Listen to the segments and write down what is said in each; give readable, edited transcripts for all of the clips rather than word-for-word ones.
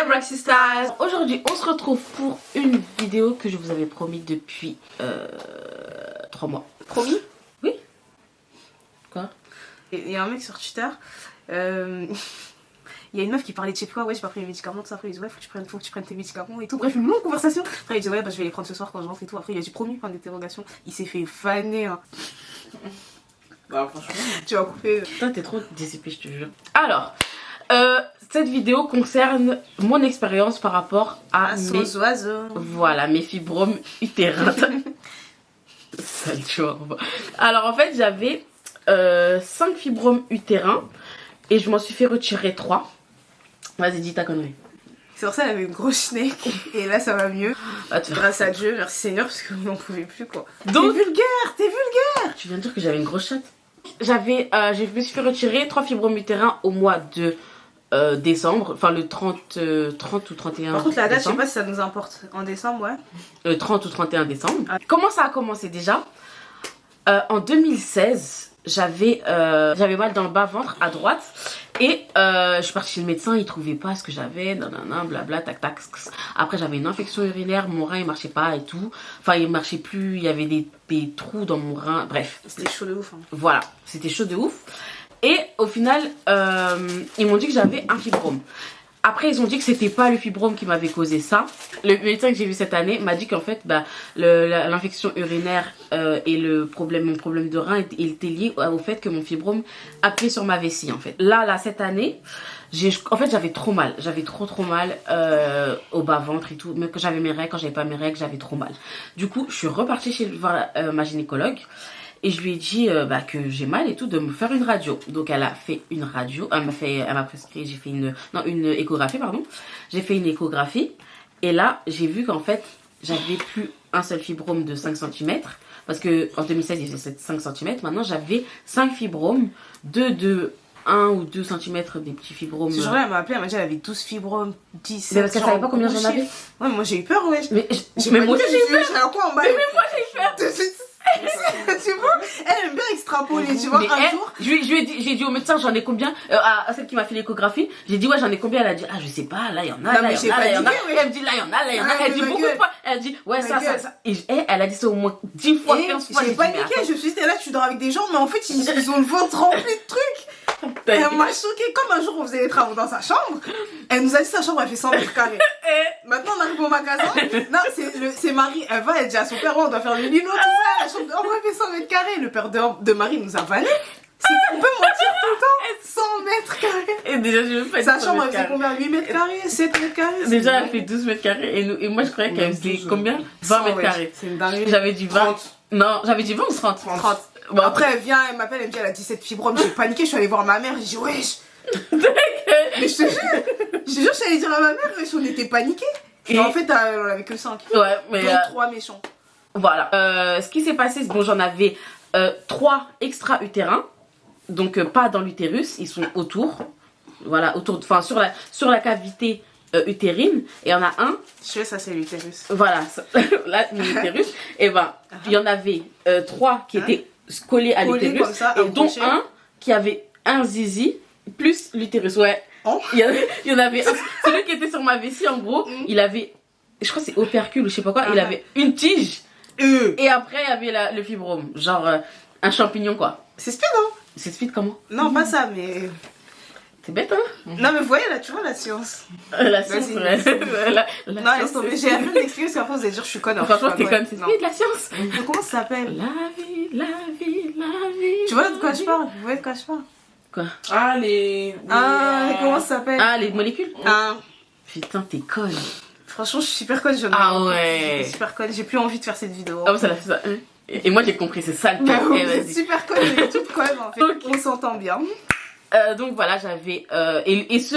Hi Black Sisters. Aujourd'hui on se retrouve pour une vidéo que je vous avais promis depuis 3 mois. Promis? Oui. Quoi? Il y a un mec sur Twitter, il y a une meuf qui parlait de je sais quoi, ouais j'ai pas pris mes médicaments, tout ça, après il dit ouais faut que tu prennes tes médicaments et tout, bref une longue conversation. Après il dit ouais bah je vais les prendre ce soir quand je rentre et tout, après il a dit promis point d'interrogation, il s'est fait faner hein. Bah franchement tu vas couper. Toi t'es trop dissipé je te jure. Alors cette vidéo concerne mon expérience par rapport à mes oiseaux. Voilà, mes fibromes utérins. Sale jour. Alors en fait j'avais 5 fibromes utérins et je m'en suis fait retirer 3. Vas-y dis ta connerie. C'est pour ça qu'elle avait une grosse schneck et là ça va mieux. Grâce à Dieu, merci Seigneur parce qu'on n'en pouvait plus quoi. Donc, t'es vulgaire. Tu viens de dire que j'avais une grosse chatte. Je me suis fait retirer 3 fibromes utérins au mois de décembre, enfin le 30 ou 31 Par contre la date, décembre. je sais pas si ça nous importe. En décembre, ouais. 30 ou 31 décembre. Ah. Comment ça a commencé déjà? En 2016, j'avais mal dans le bas-ventre à droite. Et je suis partie chez le médecin, il trouvait pas ce que j'avais, nanana, blabla, tac tac. Après j'avais une infection urinaire, mon rein il marchait pas et tout. Enfin il marchait plus, il y avait des trous dans mon rein, bref. C'était chaud de ouf. Hein. Voilà, c'était chaud de ouf. Et au final, ils m'ont dit que j'avais un fibrome. Après, ils ont dit que c'était pas le fibrome qui m'avait causé ça. Le médecin que j'ai vu cette année m'a dit qu'en fait, bah, l'infection urinaire et mon problème de rein était lié au fait que mon fibrome appuyait sur ma vessie, en fait. Là, cette année, en fait, j'avais trop mal. J'avais trop mal au bas-ventre et tout. Même quand j'avais mes règles, quand j'avais pas mes règles, j'avais trop mal. Du coup, je suis repartie voir ma gynécologue. Et je lui ai dit que j'ai mal et tout, de me faire une radio. Donc elle a fait une radio, elle m'a prescrit, j'ai fait une échographie, pardon. J'ai fait une échographie et là j'ai vu qu'en fait j'avais plus un seul fibrome de 5 cm. Parce que en 2016 il faisait 5 cm, maintenant j'avais 5 fibromes, 2 de 1 ou 2 cm des petits fibromes. Ce jour-là elle m'a appelé, elle m'a dit qu'elle avait 12 fibromes, 10. Mais parce qu'elle savait pas combien j'en avais. Ouais mais moi j'ai eu peur ouais. Mais moi aussi j'ai eu peur. Mais moi j'ai eu peur. Tu vois, elle aime bien extrapoler, tu vois, un jour. J'ai dit au médecin, j'en ai combien à celle qui m'a fait l'échographie, j'ai dit ouais j'en ai combien, elle a dit ah je sais pas, là il y en a, là il y en a, là il y en a. Elle me dit là il y en a, là il y en a, elle dit beaucoup de fois, elle dit ouais ça. Et elle a dit ça au moins 10 fois, 15 fois. J'ai paniqué, je me suis dit là tu dors avec des gens, mais en fait ils ont le ventre rempli de trucs. Elle m'a choquée, comme un jour on faisait les travaux dans sa chambre, elle nous a dit sa chambre elle fait 100 mètres carrés. Maintenant on arrive au magasin, non c'est Marie, elle va, elle dit à son père ouais, on doit faire le lino, tout ça, la chambre en vrai fait 100 mètres carrés, le père de Marie nous a vanné. On peut mentir tout le temps, 100 mètres carrés. Et déjà je me fais sa chambre elle faisait combien, 8 mètres carrés, 7 mètres carrés? Déjà elle fait 12 mètres carrés et moi je croyais qu'elle faisait combien, 20 mètres carrés. C'est une dinguerie. J'avais dit 20. 30. Non, j'avais dit 20 ou 30. Bon, après elle vient, elle m'appelle, elle me dit elle a 17 fibromes, j'ai paniqué, je suis allée voir ma mère, j'ai dit wesh. Mais je te jure, je suis allée dire à ma mère, wesh, on était paniqués. Et en fait, on avait que 5. Ouais, mais. Donc 3 méchants. Voilà. Ce qui s'est passé, bon, j'en avais 3 extra-utérins. Donc, pas dans l'utérus, ils sont autour. Voilà, autour, enfin, sur la cavité utérine. Et il y en a un. Je sais, ça c'est l'utérus. Voilà, là, l'utérus. Et ben, il y en avait 3 qui étaient collés à l'utérus. Et dont un qui avait un zizi plus l'utérus. Ouais. Oh. Il y en avait un. Celui qui était sur ma vessie, en gros, il avait, je crois que c'est opercule ou je sais pas quoi, il avait une tige. Et après, il y avait le fibrome. Genre un champignon, quoi. C'est speed, hein? C'est speed comment? Non, pas ça, mais. C'est bête, hein? Non, mais vous voyez là, tu vois la science. La science, ouais. Non, laisse tomber. J'ai appris d'expliquer parce qu'après vous allez dire je suis conne. Franchement, t'es conne, c'est speed la science. Comment ça s'appelle? La vie, la vie, la vie. Tu vois de quoi je parle? Vous voyez de quoi je parle? Quoi? Ah, comment ça s'appelle? Ah, les molécules? Ah. Putain, t'es conne. Franchement, je suis super conne. Ah ouais. Je suis super conne. J'ai plus envie de faire cette vidéo. Ah, ça l'a fait ça. Et moi, j'ai compris, c'est ça le cas. Vous super conne, j'ai toute conne en fait. Okay. On s'entend bien. Donc voilà, j'avais. Et ce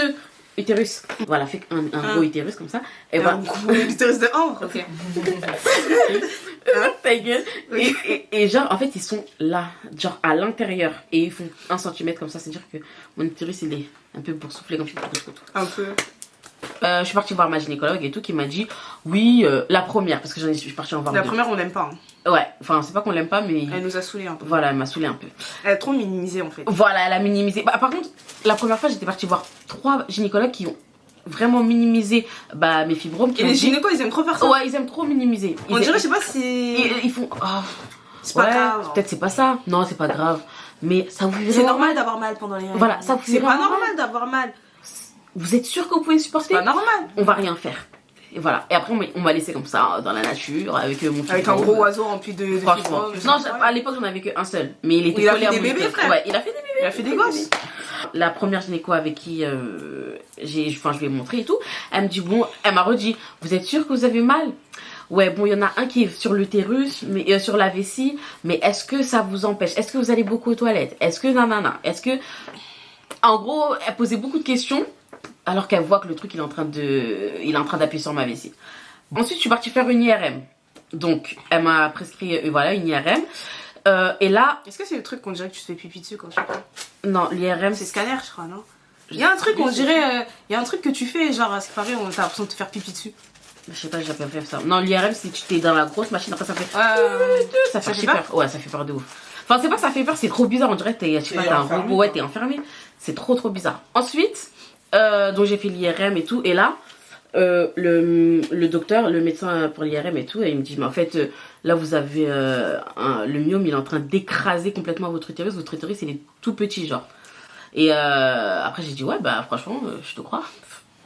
utérus, voilà, fait un gros utérus comme ça. Et voilà. L'utérus de Ambre, ok. Ta gueule. Et genre, en fait, ils sont là, genre à l'intérieur. Et ils font 1 cm comme ça, c'est-à-dire que mon utérus, il est un peu boursouflé comme ça. Un peu. Je suis partie voir ma gynécologue et tout qui m'a dit oui, la première, parce que je suis partie en voir la deux. première on l'aime pas hein. Ouais, enfin c'est pas qu'on l'aime pas mais elle nous a saoulé un peu. Voilà, elle m'a saoulé un peu. Elle a trop minimisé en fait. Voilà, elle a minimisé. Bah, par contre la première fois j'étais partie voir 3 gynécologues qui ont vraiment minimiser mes fibromes. Et les gynécos, ils aiment trop faire ça. Ouais, ils aiment trop minimiser. On dirait, je sais pas si... Ils font... Oh, c'est pas grave. Peut-être c'est pas ça. Non, c'est pas grave. Mais ça vous fait c'est normal d'avoir mal pendant les règles. Voilà, ça vous fait c'est pas normal d'avoir mal. Vous êtes sûr que vous pouvez supporter? C'est pas normal. On va rien faire. Et voilà. Et après, on m'a laissé comme ça, dans la nature, avec mon fils. Avec un gros oiseau rempli de franchement. Non, à l'époque, j'en avais qu'un seul. Mais il était collé à mon bébés, frère. Ouais, il a fait des bébés. Il a fait des gosses. La première gynéco avec qui je lui ai montré et tout, elle me dit, elle m'a redit, vous êtes sûr que vous avez mal? Ouais, bon, il y en a un qui est sur l'utérus, mais sur la vessie, mais est-ce que ça vous empêche? Est-ce que vous allez beaucoup aux toilettes? Est-ce que nanana? Est-ce que... En gros, elle posait beaucoup de questions, alors qu'elle voit que le truc, il est en train d'appuyer sur ma vessie. Ensuite, je suis partie faire une IRM. Donc, elle m'a prescrit, une IRM. Et là... Est-ce que c'est le truc qu'on dirait que tu te fais pipi dessus quand tu prends? Non, l'IRM... C'est scanner, je crois, non? Il y a un truc, on dirait... Il y a un truc que tu fais, genre, c'est pareil, on t'a l'impression de te faire pipi dessus. Je sais pas, j'ai pas fait ça. Non, l'IRM, c'est que tu t'es dans la grosse machine, après ça fait... ça fait peur. Ouais, ça fait peur de ouf. Enfin, c'est pas que ça fait peur, c'est trop bizarre. On dirait que t'as un robot, ouais, t'es enfermé. C'est trop bizarre. Ensuite, donc j'ai fait l'IRM et tout. Et là, le docteur, le médecin pour l'IRM et tout, et il me dit, mais en fait, là, vous avez le myome, il est en train d'écraser complètement votre utérus. Votre utérus, il est tout petit, genre. Et après, j'ai dit, ouais, franchement, je te crois.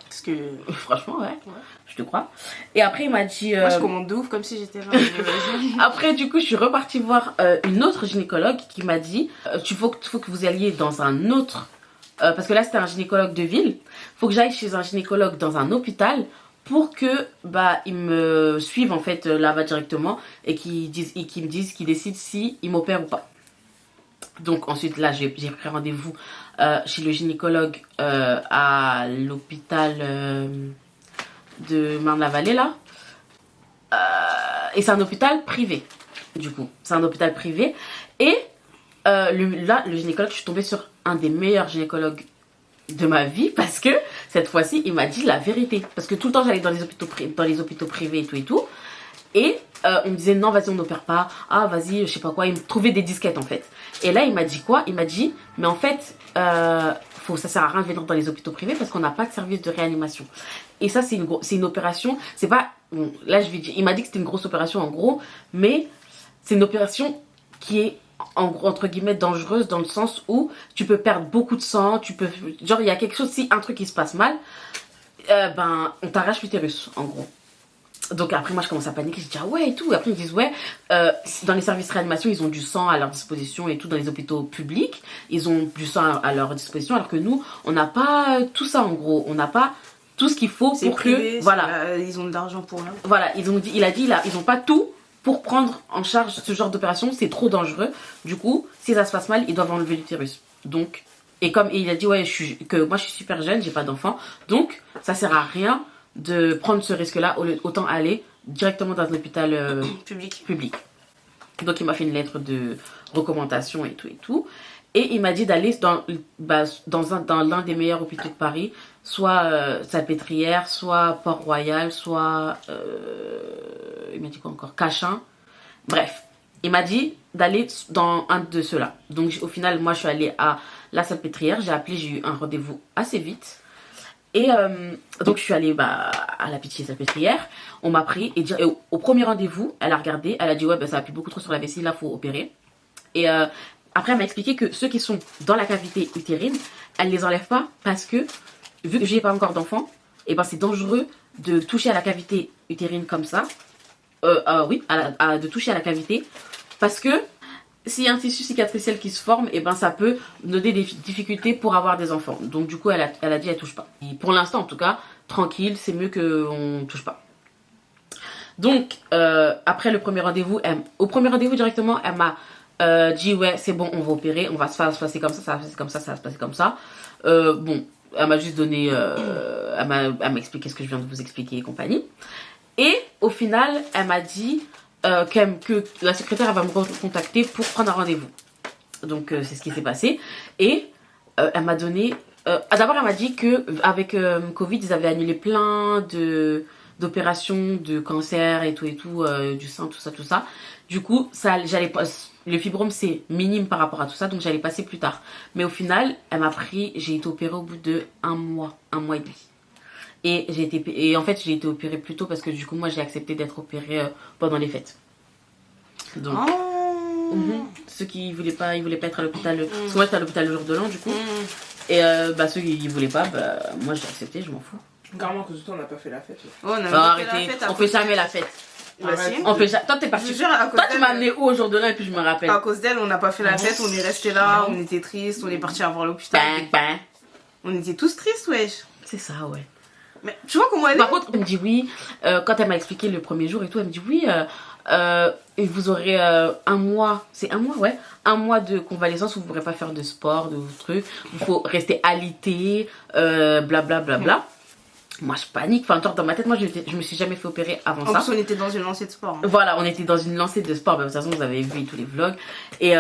Parce que... Franchement, ouais. Je te crois. Et après, il m'a dit... Moi, je commande de ouf, comme si j'étais là. Après, du coup, je suis repartie voir une autre gynécologue qui m'a dit, faut que vous alliez dans un autre... parce que là, c'était un gynécologue de ville. Faut que j'aille chez un gynécologue dans un hôpital pour que ils me suivent, en fait, là-bas directement et qu'ils me disent, qu'ils décident si ils m'opèrent ou pas. Donc ensuite là j'ai pris rendez-vous chez le gynécologue à l'hôpital de Marne-la-Vallée là. Et c'est un hôpital privé du coup. C'est un hôpital privé. Et le gynécologue, je suis tombée sur un des meilleurs gynécologues de ma vie parce que cette fois-ci il m'a dit la vérité. Parce que tout le temps j'allais dans les hôpitaux privés et tout. Et on me disait non vas-y on n'opère pas, ah vas-y je sais pas quoi, il me trouvait des disquettes en fait. Et là il m'a dit quoi? Il m'a dit mais en fait ça sert à rien de venir dans les hôpitaux privés parce qu'on n'a pas de service de réanimation. Et ça c'est une opération, c'est pas, bon là je vais dire, il m'a dit que c'était une grosse opération en gros, mais c'est une opération qui est en gros entre guillemets dangereuse dans le sens où tu peux perdre beaucoup de sang, genre il y a quelque chose, si un truc qui se passe mal, on t'arrache l'utérus en gros. Donc après moi je commence à paniquer, je dis ah ouais et tout. Et après ils disent ouais, dans les services de réanimation ils ont du sang à leur disposition et tout. Dans les hôpitaux publics ils ont du sang à leur disposition, alors que nous on n'a pas tout ça en gros. On n'a pas tout ce qu'il faut pour privé, que voilà. Ils ont de l'argent pour rien. Voilà, ils ont pas tout pour prendre en charge ce genre d'opération, c'est trop dangereux. Du coup si ça se passe mal ils doivent enlever l'utérus. Donc et il a dit ouais que moi je suis super jeune, j'ai pas d'enfant, donc ça sert à rien de prendre ce risque-là, autant aller directement dans un hôpital public. Donc il m'a fait une lettre de recommandation et tout. Et il m'a dit d'aller dans l'un des meilleurs hôpitaux de Paris, soit Salpêtrière, soit Port-Royal, soit... il m'a dit quoi encore? Cachin. Bref, il m'a dit d'aller dans un de ceux-là. Donc au final, moi je suis allée à la Salpêtrière, j'ai appelé, j'ai eu un rendez-vous assez vite. Et donc je suis allée à la Pitié-Salpêtrière, on m'a pris et au premier rendez-vous, elle a regardé, elle a dit ouais ça appuie beaucoup trop sur la vessie, là faut opérer. Et après elle m'a expliqué que ceux qui sont dans la cavité utérine, elle les enlève pas parce que vu que j'ai pas encore d'enfant, et c'est dangereux de toucher à la cavité utérine comme ça. De toucher à la cavité parce que s'il y a un tissu cicatriciel qui se forme, ça peut donner des difficultés pour avoir des enfants. Donc du coup, elle a dit elle touche pas. Et pour l'instant, en tout cas, tranquille, c'est mieux qu'on touche pas. Donc, après le premier rendez-vous, au premier rendez-vous directement, elle m'a dit ouais, c'est bon, on va opérer, on va se passer comme ça, ça va se passer comme ça, ça va se passer comme ça. Bon, elle m'a juste donné, elle m'a expliqué ce que je viens de vous expliquer et compagnie. Et au final, elle m'a dit que la secrétaire elle va me recontacter pour prendre un rendez-vous. Donc c'est ce qui s'est passé. Et elle m'a donné... d'abord elle m'a dit qu'avec Covid, ils avaient annulé plein d'opérations de cancer et tout, du sein, tout ça. Du coup, le fibrome c'est minime par rapport à tout ça, donc j'allais passer plus tard. Mais au final, elle m'a pris, j'ai été opérée au bout de un mois et demi. Et en fait, j'ai été opérée plus tôt parce que du coup, moi, j'ai accepté d'être opérée pendant les fêtes. Donc, ceux qui voulaient pas être à l'hôpital. Parce que moi, j'étais à l'hôpital le jour de l'an, du coup. Et ceux qui voulaient pas, moi, j'ai accepté, je m'en fous. Carrément, que tout on n'a pas fait la fête. Oh, on a arrêtez, on fait jamais la fête. Bah, si. On fait toi t'es parti. Toi tu m'as amené où au jour de l'an et puis je me rappelle. À cause d'elle on n'a pas fait la fête, on est resté là, on était tristes, on est parti voir l'hôpital. On était tous tristes wesh. C'est ça ouais. Mais tu vois comment elle est. Par contre elle me dit oui, quand elle m'a expliqué le premier jour et tout, elle me dit oui et vous aurez un mois, c'est un mois ouais, un mois de convalescence où vous ne pourrez pas faire de sport, de trucs, il faut rester alité, blablabla. Moi je panique, enfin genre dans ma tête moi je me suis jamais fait opérer avant ça. En plus on était dans une lancée de sport. Voilà, on était dans une lancée de sport, de toute façon vous avez vu tous les vlogs. Et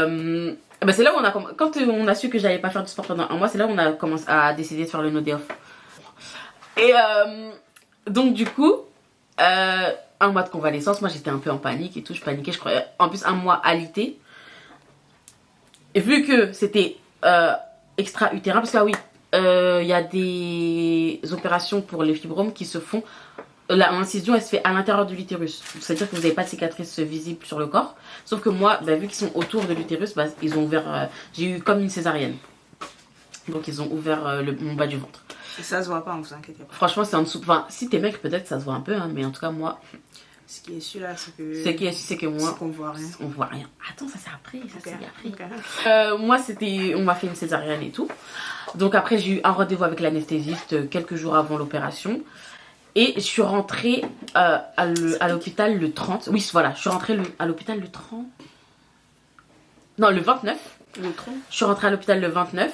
c'est là où quand on a su que j'allais pas faire du sport pendant un mois, c'est là où on a commencé à décider de faire le no day off. Et donc du coup, un mois de convalescence, moi j'étais un peu en panique et tout, je paniquais, je croyais. En plus un mois alité. Et vu que c'était extra-utérin, parce que oui, il y a des opérations pour les fibromes qui se font. L'incision elle se fait à l'intérieur de l'utérus. C'est-à-dire que vous n'avez pas de cicatrice visible sur le corps. Sauf que moi, vu qu'ils sont autour de l'utérus, ils ont ouvert. J'ai eu comme une césarienne. Donc ils ont ouvert mon bas du ventre. Et ça se voit pas, vous inquiétez pas. Franchement, c'est en dessous. Enfin, si t'es mec, peut-être ça se voit un peu, hein, mais en tout cas, moi. Ce qui est sûr là, c'est que. C'est que moi. C'est qu'on voit rien. On voit rien. Attends, ça c'est après. Ça Okay. c'est après. Moi, c'était. On m'a fait une césarienne et tout. Donc après, j'ai eu un rendez-vous avec l'anesthésiste quelques jours avant l'opération. Et je suis rentrée à l'hôpital le 30. Oui, voilà, je suis rentrée à l'hôpital le 30. Non, le 29. Le 30. Je suis rentrée à l'hôpital le 29.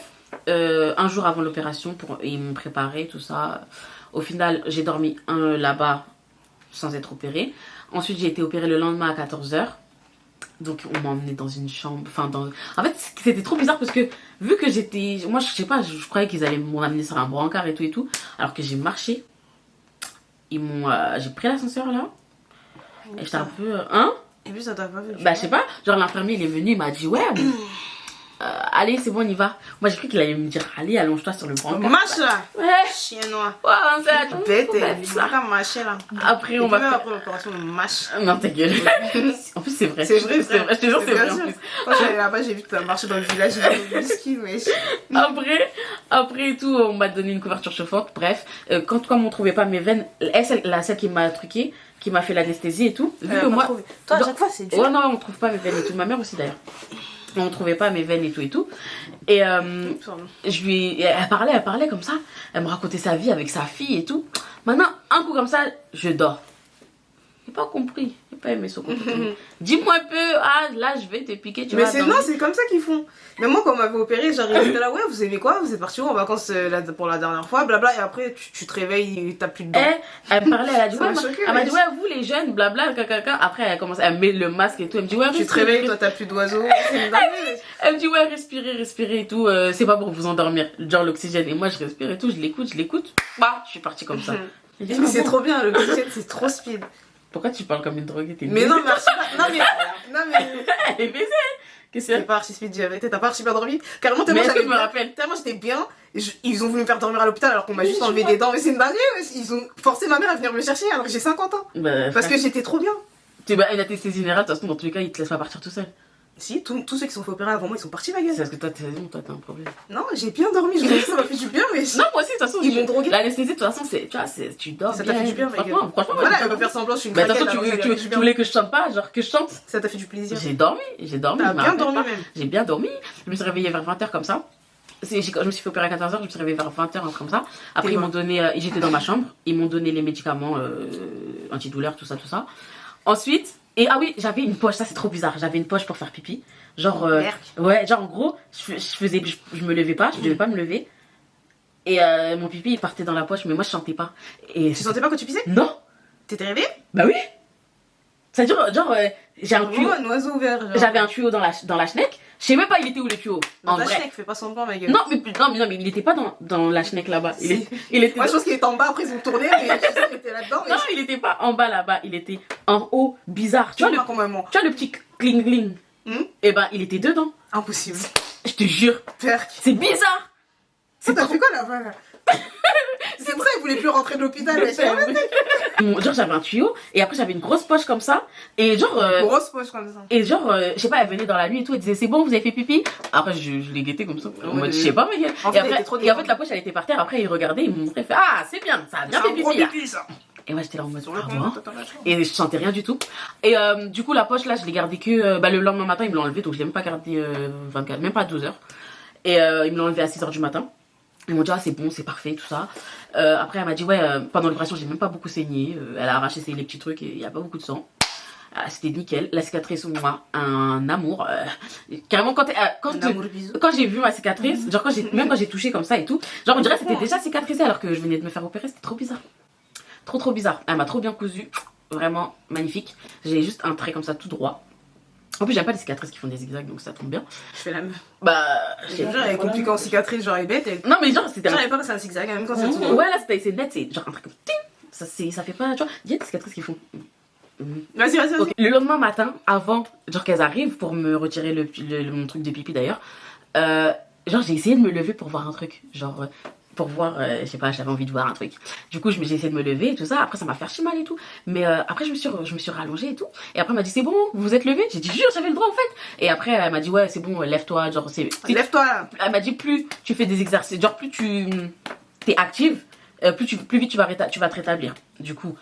Un jour avant l'opération. Ils m'ont préparé, tout ça. Au final, j'ai dormi là-bas sans être opérée. Ensuite, j'ai été opérée le lendemain à 14h. Donc, on m'a emmenée dans une chambre. En fait, c'était trop bizarre parce que vu que j'étais. Moi, je sais pas, je croyais qu'ils allaient m'emmener sur un brancard et tout. Alors que j'ai marché. J'ai pris l'ascenseur là. Et j'étais un peu. Hein? Et puis ça t'a pas vu. Je sais pas. Genre, l'infirmier il est venu, il m'a dit ouais. Allez, c'est bon, on y va. Moi, j'ai cru qu'il allait me dire allez, allonge-toi sur le brancard. Marche là! Ouais! Chien noir! Ouais, on s'est Bête, il va pas marcher là. Après, on va même faire. après l'opération, on marche. Non, ta gueule. En plus, c'est vrai. C'est vrai, c'est vrai. Je te jure, c'est vrai. En sûr. plus. Quand j'allais là-bas, j'ai vu que t'as marché dans le village, j'ai vu le whisky, mais. Après et tout, on m'a donné une couverture chauffante. Bref, quand on trouvait pas mes veines, celle qui m'a truqué, qui m'a fait l'anesthésie et tout, vu que moi. Toi, à chaque fois, c'est dur. Ouais, non, on trouve pas mes veines et tout. Ma mère aussi d'ailleurs. On trouvait pas mes veines et tout. Et elle parlait comme ça. Elle me racontait sa vie avec sa fille et tout. Maintenant, un coup comme ça, je dors. J'ai pas compris. J'ai pas aimé ce comportement. Dis-moi un peu, là je vais te piquer, tu mais vas non, c'est comme ça qu'ils font. Mais moi, quand on m'avait opéré, j'étais là, ouais, vous aimez quoi? Vous êtes parti où en vacances pour la dernière fois, blabla, et après tu te réveilles, t'as plus de dents. Elle me parlait, elle a dit, ouais, elle m'a dit, ouais, vous les jeunes, blabla, caca. Après, elle a commencé à mettre le masque et tout. Elle me dit, ouais, tu te réveilles, toi t'as plus d'oiseaux. Elle me dit, ouais, respirez et tout. C'est pas pour vous endormir, genre l'oxygène. Et moi, je respire et tout, je l'écoute. Bah, je suis partie comme ça. Mais c'est trop bien, l'oxygène, c'est trop speed. Pourquoi tu parles comme une droguée? Mais non, merci pas. Non, mais. Elle est baisée. Qu'est-ce que c'est? T'es pas archi speed, t'as pas archi bien dormi. Carrément, tellement je me rappelle. Tellement j'étais bien. Ils ont voulu me faire dormir à l'hôpital alors qu'on m'a juste enlevé des dents. Mais c'est une dinguerie, ils ont forcé ma mère à venir me chercher alors que j'ai 50 ans. Parce que j'étais trop bien. Une anesthésie générale, de toute façon, dans tous les cas, ils te laissent pas partir tout seul. Si, tous ceux qui sont fait opérer avant moi, ils sont partis, ma gueule. C'est parce que toi, t'as un problème. Non, j'ai bien dormi, je me dis ça m'a fait du bien, mais. Non, moi aussi, de toute façon, ils m'ont drogué. L'anesthésie, de toute façon, tu dors. Ça t'a fait du bien, ma gueule. Franchement, voilà, elle va faire semblant, je suis une craquette. Mais attends, tu voulais que je chante pas, genre que je chante? Ça t'a fait du plaisir. J'ai dormi. T'as bien dormi même. J'ai bien dormi. Je me suis réveillée vers 20h comme ça. Je me suis fait opérer à 14h, je me suis réveillée vers 20h, comme ça. Après, ils m'ont donné, j'étais dans ma chambre, ils m'ont donné les médicaments antidouleurs, tout ça. Ensuite, oui, j'avais une poche, ça c'est trop bizarre, j'avais une poche pour faire pipi. Genre, ouais, genre en gros, je me levais pas, je devais pas me lever. Et mon pipi il partait dans la poche, mais moi je chantais pas. Et tu sentais pas quand tu pissais? Non. T'étais réveillée? Bah oui. Ça dure, genre, j'ai un tuyau. Un oiseau ouvert. J'avais un tuyau dans la schneck. Je sais même pas il était où le tuyau. Dans la schneck, fais pas semblant, ma gueule. Non, mais il était pas dans la schneck là-bas. Il était. Moi, je pense qu'il était en bas, après ils ont tourné, mais je sais qu'il était là-dedans. Non, il était pas en bas là-bas, il était en haut, bizarre. Tu vois le petit cling. Et ben, il était dedans. Impossible. Je te jure. Perk. C'est bizarre. T'as fait quoi là-bas là? C'est pour ça qu'il voulait plus rentrer de l'hôpital. Genre j'avais un tuyau et après j'avais une grosse poche comme ça et genre Grosse poche comme ça. et genre je sais pas, elle venait dans la nuit et tout, elle disait c'est bon, vous avez fait pipi. Après je l'ai guetté comme ça en mode je sais pas mais En et fait, elle après était trop et en fait la poche elle était par terre. Après il regardait, il me montrait, il fait ah c'est bien, ça a bien fait pipi là. ça. Et moi j'étais là en mode Sur le ah, compte, bon. t'attends la chambre. Et je sentais rien du tout. Et du coup la poche là je l'ai gardée que le lendemain matin ils me l'ont enlevée, donc je l'ai même pas gardée 24, même pas 12 heures. Et ils me l'ont enlevée à 6 heures du matin. Ils m'ont dit ah c'est bon, c'est parfait, tout ça. Après elle m'a dit ouais pendant l'opération j'ai même pas beaucoup saigné. Elle a arraché les petits trucs et il y a pas beaucoup de sang. C'était nickel. La cicatrice moi un amour. Carrément quand j'ai vu ma cicatrice, genre quand j'ai touché comme ça et tout, genre on dirait que c'était déjà cicatrisé alors que je venais de me faire opérer, c'était trop bizarre. Trop bizarre. Elle m'a trop bien cousu, vraiment magnifique. J'ai juste un trait comme ça tout droit. En plus j'aime pas les cicatrices qui font des zigzags donc ça tombe bien. Je fais la même. Bah Genre, elle est compliquée en cicatrice, genre elle est bête. Et... non mais genre c'était J'arrive pas passer un zigzag, même quand c'est tout. ouais là c'est net, c'est genre un truc comme ça fait pas, tu vois, il y a des cicatrices qui font. Vas-y. Okay. Le lendemain matin, avant genre qu'elles arrivent pour me retirer mon truc de pipi d'ailleurs, genre j'ai essayé de me lever pour voir un truc, genre pour voir, je sais pas, j'avais envie de voir un truc. Du coup j'ai essayé de me lever et tout ça, après ça m'a fait archi mal et tout, mais après je me suis rallongée et tout, et après elle m'a dit c'est bon, vous vous êtes levé, j'ai dit jure j'avais le droit en fait, et après elle m'a dit ouais c'est bon, lève-toi, genre c'est... Lève-toi là. Elle m'a dit plus tu fais des exercices, genre plus tu t'es active, plus vite tu vas te rétablir. Du coup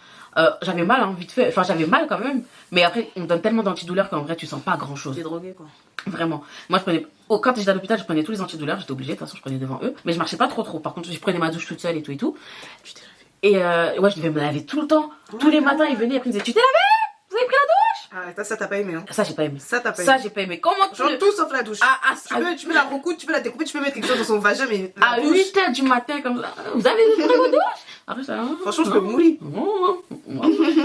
j'avais mal hein, vite fait, enfin j'avais mal quand même, mais après on donne tellement d'antidouleurs qu'en vrai tu sens pas grand chose. T'es drogué quoi. Vraiment. Moi je prenais, quand j'étais à l'hôpital je prenais tous les antidouleurs, j'étais obligée, de toute façon je prenais devant eux, mais je marchais pas trop. Par contre je prenais ma douche toute seule et tout. Et ouais je devais me laver tout le temps, tous les matins ils venaient et après ils me disaient tu t'es lavé, vous avez pris la douche. Ah ça t'as pas aimé hein. Ça j'ai pas aimé. Ça t'as pas aimé. Ça j'ai pas aimé. Comment tu... genre tout sauf la douche. Tu peux la recoudre, tu peux la découper, tu peux mettre quelque chose dans son vagin mais à 8h du matin comme ça, vous avez pris vos douches. Après ça, franchement je peux mourir.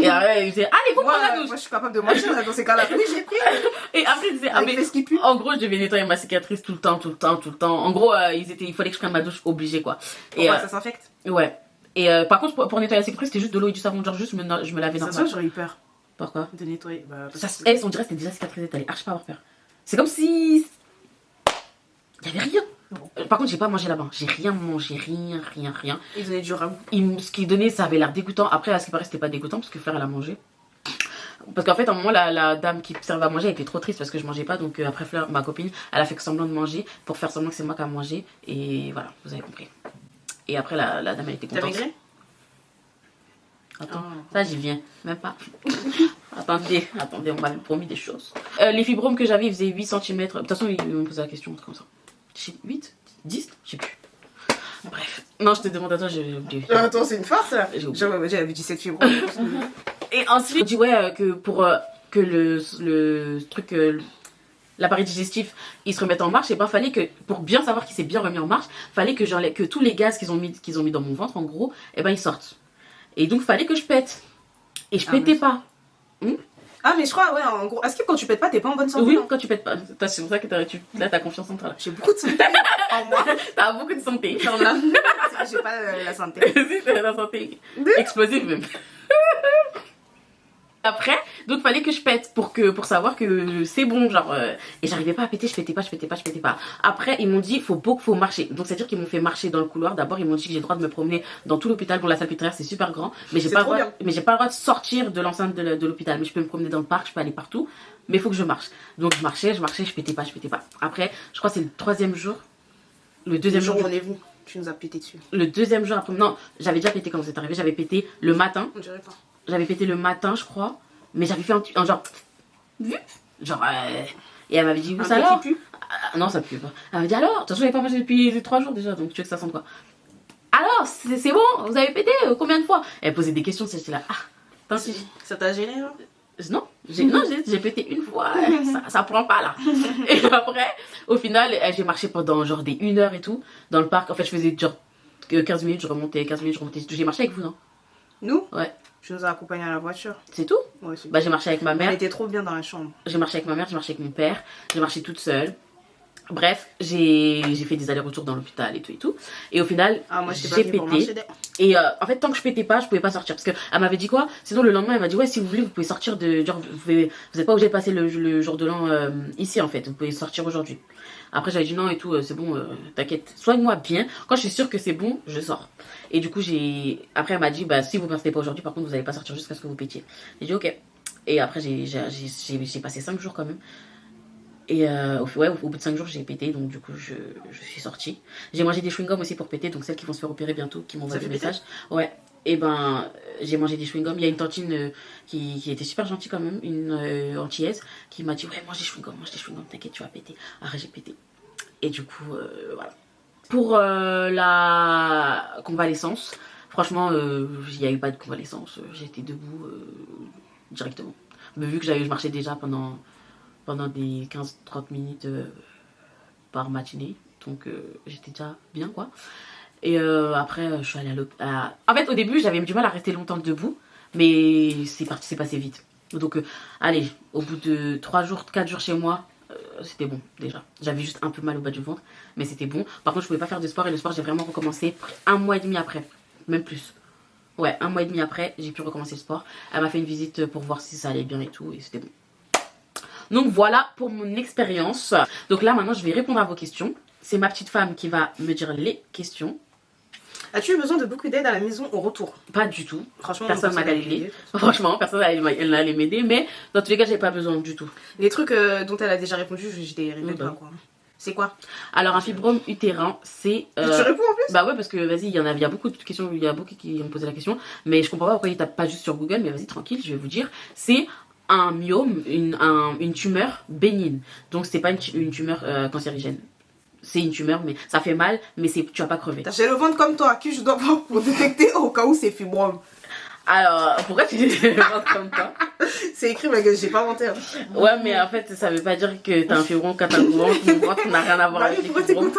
Et après il disait allez vous prendre la douche. Moi je suis capable de manger dans ces cas-là. Oui j'ai pris. Et après il disait ah mais ce qui pue. en gros je devais nettoyer ma cicatrice tout le temps. En gros il fallait que je prenne ma douche obligée quoi. Et ça s'infecte. Ouais. Et par contre pour nettoyer la cicatrice c'était juste de l'eau et du savon, genre juste je me lavais normal. Ça j'aurais eu peur. Pourquoi? De nettoyer. Bah, on dirait que c'était déjà cicatrisé, t'allais archi pas avoir peur. C'est comme si il y avait rien. Par contre j'ai pas mangé là-bas, j'ai rien mangé, rien. Ils donnaient du ragoût. Ce qu'ils donnaient ça avait l'air dégoûtant. Après à ce qui paraît c'était pas dégoûtant parce que Fleur elle a mangé. Parce qu'en fait à un moment la dame qui servait à manger elle était trop triste parce que je mangeais pas, donc après Fleur, ma copine, elle a fait semblant de manger pour faire semblant que c'est moi qui a mangé et voilà, vous avez compris. Et après la dame elle était contente. T'as maigré? Attends, ça j'y viens, même pas. attendez, on m'avait promis des choses. Les fibromes que j'avais ils faisaient 8 cm. De toute façon ils m'ont posé la question comme ça. 8 10 je sais plus. Bref. Non je te demande à toi, j'ai oublié. Attends c'est une farce là. J'avais 17 fibres. Et ensuite je dis ouais que pour que le truc l'appareil digestif il se remette en marche, et ben fallait que pour bien savoir qu'il s'est bien remis en marche, fallait que tous les gaz qu'ils ont mis dans mon ventre en gros, et ben ils sortent. Et donc fallait que je pète. Et je pétais pas. Ah mais je crois ouais en gros, est-ce que quand tu pètes pas t'es pas en bonne santé? Oui quand tu pètes pas. C'est pour ça que là t'as confiance en toi là. J'ai beaucoup de santé en moi. T'as beaucoup de santé. J'ai pas la santé. Si t'as la santé explosive même. Après, donc fallait que je pète pour savoir que c'est bon, genre et j'arrivais pas à péter, je pétais pas. Après ils m'ont dit faut marcher. Donc c'est à dire qu'ils m'ont fait marcher dans le couloir. D'abord ils m'ont dit que j'ai le droit de me promener dans tout l'hôpital. Bon la salpêtrière c'est super grand, mais j'ai pas le droit de sortir de l'enceinte de l'hôpital. Mais je peux me promener dans le parc, je peux aller partout, mais il faut que je marche. Donc je marchais, je pétais pas. Après, je crois que c'est le 3e jour. Le 2e jour où on est venu, tu nous as pété dessus. Le 2e jour après, non, j'avais déjà pété quand vous êtes arrivé, j'avais pété le matin. On dirait pas. J'avais pété le matin, je crois, mais j'avais fait un genre. Et elle m'avait dit, où ça alors pue. Non, ça pue pas. Elle m'avait dit, alors, de toute façon, j'avais pas mangé depuis 3 jours déjà, donc tu veux que ça sente quoi? Alors, c'est bon, vous avez pété combien de fois? Elle posait des questions, j'étais là, ça t'a gêné là? Non, j'ai pété une fois, ça prend pas là. Et après, au final, j'ai marché pendant genre des 1 heure et tout, dans le parc. En fait, je faisais genre 15 minutes, je remontais. J'ai marché avec vous, non? Nous? Ouais. Tu nous as accompagnés à la voiture. C'est tout? Ouais, c'est Bah j'ai marché avec ma mère. On était trop bien dans la chambre. J'ai marché avec ma mère, j'ai marché avec mon père, j'ai marché toute seule. Bref, j'ai fait des allers-retours dans l'hôpital et tout. Et au final, moi, j'ai pété. Et en fait, tant que je pétais pas, je pouvais pas sortir. Parce qu'elle m'avait dit quoi? Sinon, le lendemain, elle m'a dit ouais, si vous voulez, vous pouvez sortir de. Genre, vous êtes pas obligé de passer le jour de l'an ici en fait. Vous pouvez sortir aujourd'hui. Après, j'avais dit non et tout, c'est bon, t'inquiète, soigne-moi bien. Quand je suis sûre que c'est bon, je sors. Et du coup, après, elle m'a dit, bah, si vous partez pas aujourd'hui, par contre, vous allez pas sortir jusqu'à ce que vous pétiez. J'ai dit, ok. Et après, j'ai passé 5 jours quand même. Et au bout de 5 jours, j'ai pété, donc du coup, je suis sortie. J'ai mangé des chewing-gums aussi pour péter, donc celles qui vont se faire opérer bientôt, qui m'envoient des messages. Ouais. Et ben, j'ai mangé des chewing-gums. Il y a une tantine qui était super gentille quand même, une antillaise, qui m'a dit, ouais, mange des chewing-gums, t'inquiète, tu vas péter. Après, j'ai pété. Et du coup, voilà. Pour la convalescence, franchement, il n'y a eu pas de convalescence. J'étais debout directement. Mais vu que je marchais déjà pendant des 15-30 minutes par matinée. Donc j'étais déjà bien quoi. Et après je suis allée à l'hôpital. En fait au début j'avais du mal à rester longtemps debout. Mais c'est passé vite. Donc allez, au bout de 3 jours, 4 jours chez moi, c'était bon déjà. J'avais juste un peu mal au bas du ventre. Mais c'était bon. Par contre je pouvais pas faire de sport. Et le sport j'ai vraiment recommencé 1 mois et demi après. Même plus. Ouais, 1 mois et demi après, j'ai pu recommencer le sport. Elle m'a fait une visite pour voir si ça allait bien et tout. Et c'était bon. Donc voilà pour mon expérience. Donc là maintenant je vais répondre à vos questions. C'est ma petite femme qui va me dire les questions. As-tu eu besoin de beaucoup d'aide à la maison au retour? Pas du tout. Franchement, personne m'a aidé. Franchement, personne n'allait m'aider. Mais dans tous les cas, j'avais pas besoin du tout. Les trucs dont elle a déjà répondu, je les répète pas quoi. C'est quoi? Alors un fibrome utérin, c'est... Tu réponds en plus? Bah ouais, parce que vas-y, il y a beaucoup de questions, il y a beaucoup qui ont posé la question. Mais je comprends pas pourquoi ils tapent pas juste sur Google. Mais vas-y, tranquille, je vais vous dire. C'est un myome, une tumeur bénigne. Donc c'est pas une tumeur cancérigène. C'est une tumeur, mais ça fait mal, mais tu vas pas crever. J'ai le ventre comme toi, à qui je dois voir pour détecter au cas où c'est fibrome. Alors, pourquoi tu dis le ventre comme toi? C'est écrit, mais j'ai pas inventé. Hein. Ouais, mais en fait, ça veut pas dire que t'as un fibrome quand t'as un ventre. Mon ventre n'a rien à voir avec les fibromes.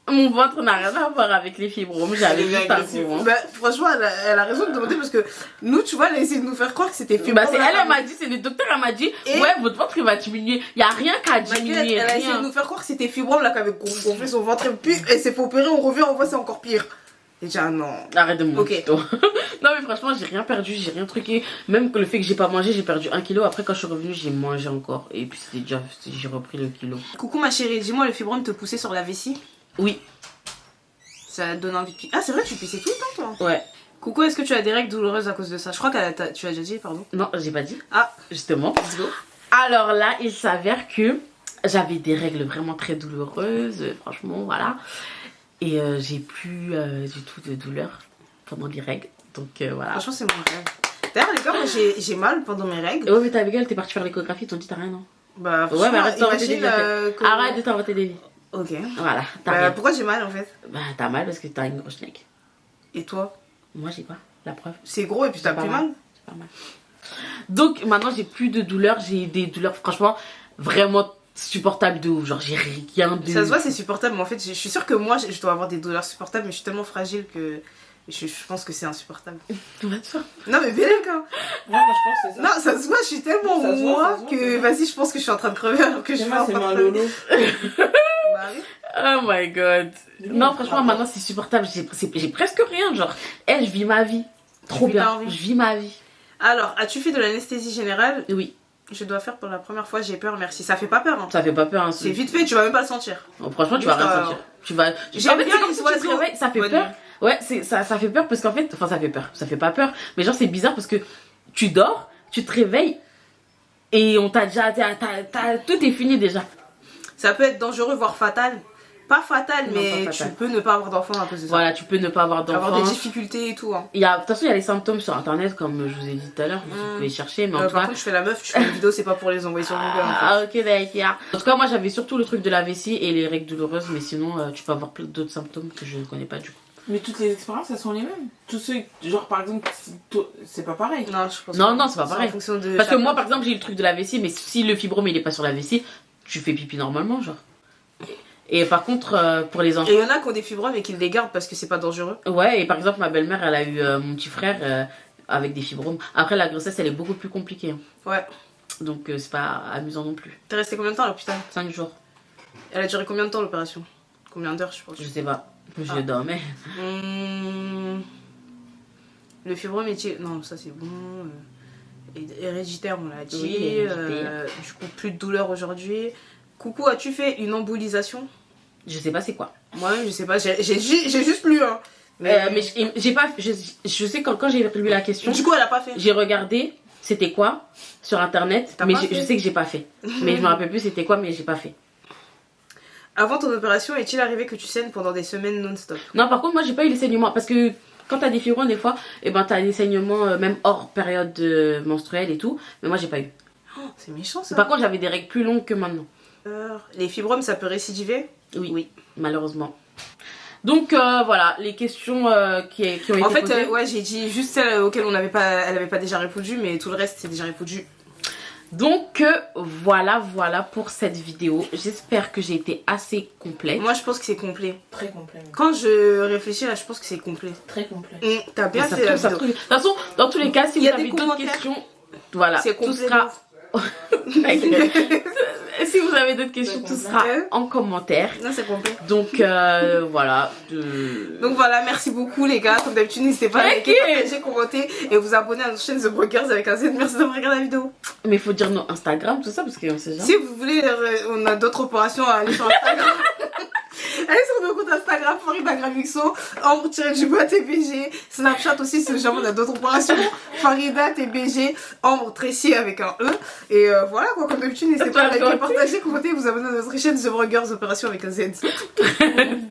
Mon ventre n'a rien à voir avec les fibromes. J'avais juste un fibrome. Bah, franchement, elle a raison de demander parce que nous, tu vois, elle a essayé de nous faire croire que c'était fibrome. Bah, elle m'a dit, c'est le docteur, elle m'a dit, ouais, votre ventre il va diminuer. Il y a rien qu'à diminuer. Elle a essayé de nous faire croire que c'était fibrome là, qu'avait gonflé son ventre. Et puis, elle s'est fait opérer, on revient, on voit c'est encore pire. Et déjà, non. Arrête de me mentir. Non, mais franchement, j'ai rien perdu, j'ai rien truqué. Même que le fait que j'ai pas mangé, j'ai perdu 1 kilo. Après, quand je suis revenue, j'ai mangé encore. Et puis, j'ai repris le kilo. Coucou ma chérie, dis-moi, le fibrome te poussait sur la vessie? Oui. Ça donne envie de pisser. Ah, c'est vrai, tu pissais tout le temps, toi? Ouais. Coucou, est-ce que tu as des règles douloureuses à cause de ça? Je crois que tu as déjà dit, pardon. Non, j'ai pas dit. Ah, justement. Let's go. Alors là, il s'avère que j'avais des règles vraiment très douloureuses. Franchement, voilà. Et j'ai plus du tout de douleur pendant les règles. Donc voilà. Franchement, c'est mon rêve. D'ailleurs, les gars, moi j'ai mal pendant mes règles. Ouais, mais ta gueule, t'es partie faire l'échographie, ils t'ont dit t'as rien, non? Bah, ouais, mais arrête de t'inventer des vies. Arrête de t'inventer des vies. Ok. Voilà. Bah, pourquoi j'ai mal en fait? Bah, t'as mal parce que t'as une grosse neck. Et toi? Moi, j'ai pas. La preuve. C'est gros et puis t'as plus mal? C'est pas mal. Donc maintenant, j'ai plus de douleurs. J'ai des douleurs, franchement, vraiment supportables de ouf. Genre, j'ai rien de. Ça se voit, c'est supportable, mais en fait, je suis sûre que moi, je dois avoir des douleurs supportables, mais je suis tellement fragile que. Je pense que c'est insupportable. Non mais Bélec hein. Non, moi je pense que c'est ça. Non, ça se voit, je suis tellement moi que vas-y, je pense que je suis en train de crever alors que je suis en train de crever. Bah oui. Oh my god. Non, franchement, maintenant c'est supportable. J'ai presque rien. Genre, je vis ma vie. Trop bien. Je vis ma vie. Alors, as-tu fait de l'anesthésie générale? Oui. Je dois faire pour la première fois, j'ai peur, merci. Ça fait pas peur, hein. Ça fait pas peur, hein. C'est vite fait, tu vas même pas le sentir. Oh, franchement, tu vas rien sentir. Tu vas. J'aime bien les oiseaux. Ça fait peur. Ouais, ça fait peur parce qu'en fait, enfin, ça fait peur. Ça fait pas peur. Mais genre, c'est bizarre parce que tu dors, tu te réveilles et on t'a déjà. Tout est fini déjà. Ça peut être dangereux, voire fatal. Pas fatal, non, mais pas fatal. Tu peux ne pas avoir d'enfant à cause de ça. Voilà, tu peux ne pas avoir d'enfant. Avoir des difficultés et tout. Hein. De toute façon, il y a les symptômes sur internet, comme je vous ai dit tout à l'heure. Vous pouvez chercher. Mais en tout par cas... contre, je fais la meuf, tu fais une vidéo, c'est pas pour les envoyer sur Google. Ah, ok, d'accord. En tout cas, moi j'avais surtout le truc de la vessie et les règles douloureuses, mais sinon, tu peux avoir plein d'autres symptômes que je ne connais pas du coup. Mais toutes les expériences, elles sont les mêmes. Tous ceux, genre par exemple, c'est pas pareil. Non, je pense non, c'est pas pareil. En fonction de parce que moi, par exemple, j'ai le truc de la vessie, mais si le fibrome il est pas sur la vessie, tu fais pipi normalement, genre. Et par contre, pour les enfants. Et il y en a qui ont des fibromes et qui les gardent parce que c'est pas dangereux. Ouais, et par exemple, ma belle-mère, elle a eu mon petit frère avec des fibromes. Après, la grossesse, elle est beaucoup plus compliquée. Hein. Ouais. Donc, c'est pas amusant non plus. T'es resté combien de temps à l'hôpital? 5 jours. Elle a duré combien de temps l'opération? Combien d'heures, je pense? Je sais pas. Je dormais. Le fibrome est... Non, ça c'est bon. Héréditaire, on l'a dit. Oui, héréditaire. Du coup, plus de douleur aujourd'hui. Coucou, as-tu fait une embolisation? Je sais pas c'est quoi. Moi, je sais pas, j'ai juste lu, hein. Mais j'ai pas. Je sais quand j'ai lu la question. Du coup, elle a pas fait. J'ai regardé c'était quoi sur internet, mais je sais que j'ai pas fait. Mais je me rappelle plus c'était quoi, mais j'ai pas fait. Avant ton opération, est-il arrivé que tu saignes pendant des semaines non-stop? Non, par contre, moi j'ai pas eu les saignements parce que quand t'as des fibromes, des fois, et ben t'as des saignements même hors période menstruelle et tout, mais moi j'ai pas eu. Oh, c'est méchant ça. Par contre, j'avais des règles plus longues que maintenant. Les fibromes, ça peut récidiver? Oui, malheureusement. Donc voilà, les questions qui ont été posées. Ouais, j'ai dit juste celles auxquelles elle avait pas déjà répondu, mais tout le reste c'est déjà répondu. Donc voilà pour cette vidéo. J'espère que j'ai été assez complète. Moi je pense que c'est complet. Très complet. Quand je réfléchis là, je pense que c'est complet. Très complet. T'as bien Ça fait la trouve, vidéo. De toute façon, dans tous les cas, si Il y vous a des avez d'autres commentaires. questions, voilà, C'est tout complet. sera. Si vous avez d'autres questions, tout sera en commentaire. Non, c'est complet. Donc voilà. Donc voilà, merci beaucoup les gars. Comme d'habitude, n'hésitez pas à liker, partager, commenter et vous abonner à notre chaîne The Brokers avec un Z. Merci d'avoir regardé la vidéo. Mais il faut dire nos Instagram, tout ça, parce qu'on sait jamais. Si vous voulez, on a d'autres opérations à aller sur Instagram. Allez sur nos comptes Instagram, Farida Gramixo, Ambre-TBG, Snapchat aussi, si jamais on a d'autres opérations. Farida TBG, Ambre Tracy avec un E. Et voilà quoi, comme d'habitude, n'hésitez pas à liker, partager, commenter et vous abonner à notre chaîne The Brokers, opération avec un Z.